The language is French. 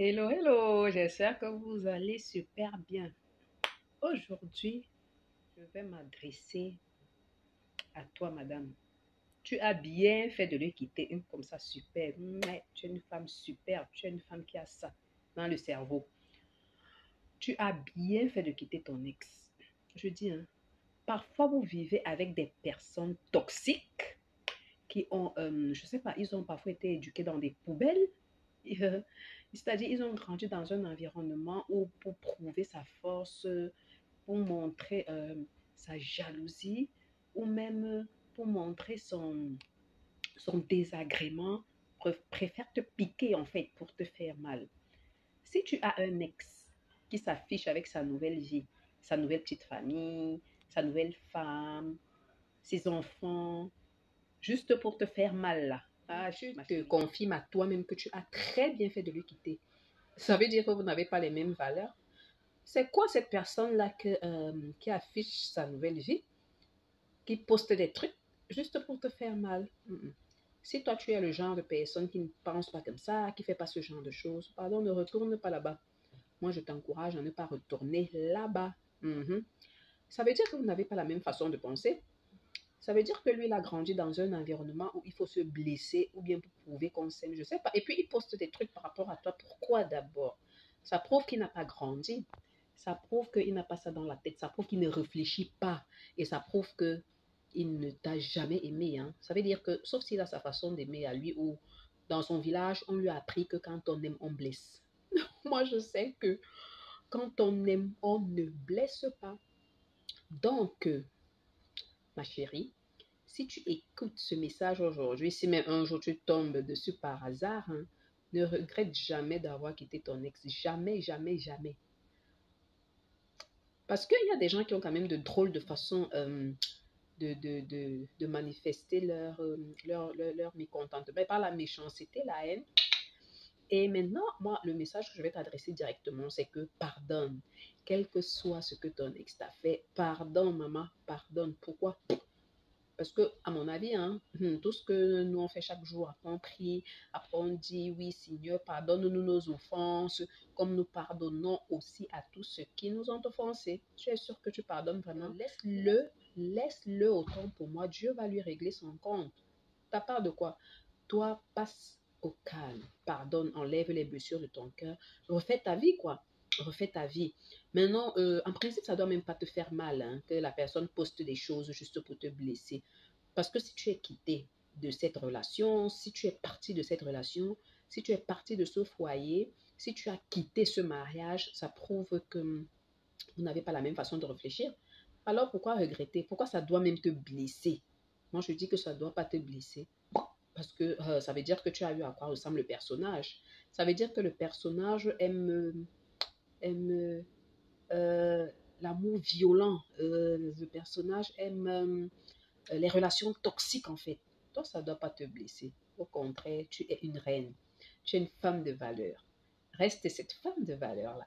Hello, hello, j'espère que vous allez super bien. Aujourd'hui, je vais m'adresser à toi, madame. Tu as bien fait de le quitter, une comme ça, super. Mouais, tu es une femme super, tu es une femme qui a ça dans le cerveau. Tu as bien fait de quitter ton ex. Je dis, hein, parfois vous vivez avec des personnes toxiques qui ont, je sais pas, ils ont parfois été éduqués dans des poubelles. Euh, C'est-à-dire, ils ont grandi dans un environnement où pour prouver sa force, pour montrer sa jalousie, ou même pour montrer son désagrément, préfère te piquer en fait pour te faire mal. Si tu as un ex qui s'affiche avec sa nouvelle vie, sa nouvelle petite famille, sa nouvelle femme, ses enfants, juste pour te faire mal là. Ah, tu te confirmes à toi-même que tu as très bien fait de lui quitter. Ça veut dire que vous n'avez pas les mêmes valeurs. C'est quoi cette personne-là qui affiche sa nouvelle vie, qui poste des trucs juste pour te faire mal? Si toi, tu es le genre de personne qui ne pense pas comme ça, qui ne fait pas ce genre de choses, pardon, ne retourne pas là-bas. Moi, je t'encourage à ne pas retourner là-bas. Ça veut dire que vous n'avez pas la même façon de penser. Ça veut dire que lui, il a grandi dans un environnement où il faut se blesser ou bien pour prouver qu'on s'aime, je ne sais pas. Et puis, il poste des trucs par rapport à toi. Pourquoi d'abord? Ça prouve qu'il n'a pas grandi. Ça prouve qu'il n'a pas ça dans la tête. Ça prouve qu'il ne réfléchit pas. Et ça prouve qu'il ne t'a jamais aimé. Hein. Ça veut dire que, sauf s'il a sa façon d'aimer à lui ou dans son village, on lui a appris que quand on aime, on blesse. Moi, je sais que quand on aime, on ne blesse pas. Donc, ma chérie, si tu écoutes ce message aujourd'hui, si même un jour tu tombes dessus par hasard, hein, ne regrette jamais d'avoir quitté ton ex. Jamais, jamais, jamais. Parce qu'il y a des gens qui ont quand même de drôles de façons de manifester leur mécontentement par la méchanceté, la haine. Et maintenant, moi, le message que je vais t'adresser directement, c'est que pardonne. Quel que soit ce que ton ex t'a fait, pardonne, maman, pardonne. Pourquoi? Parce que, à mon avis, hein, tout ce que nous on fait chaque jour, après on prie, après on dit, oui, Seigneur, pardonne-nous nos offenses, comme nous pardonnons aussi à tous ceux qui nous ont offensés. Tu es sûr que tu pardonnes vraiment? Laisse-le autant pour moi. Dieu va lui régler son compte. Ta part de quoi? Toi, passe au calme. Pardonne, enlève les blessures de ton cœur. Refais ta vie, quoi. Refais ta vie. Maintenant, en principe, ça ne doit même pas te faire mal hein, que la personne poste des choses juste pour te blesser. Parce que si tu es quitté de cette relation, si tu es parti de cette relation, si tu es parti de ce foyer, si tu as quitté ce mariage, ça prouve que vous n'avez pas la même façon de réfléchir. Alors pourquoi regretter? Pourquoi ça doit même te blesser? Moi, je dis que ça ne doit pas te blesser. Parce que ça veut dire que tu as vu à quoi ressemble le personnage. Ça veut dire que le personnage aime l'amour violent. Le personnage aime les relations toxiques, en fait. Toi, ça ne doit pas te blesser. Au contraire, tu es une reine. Tu es une femme de valeur. Reste cette femme de valeur-là.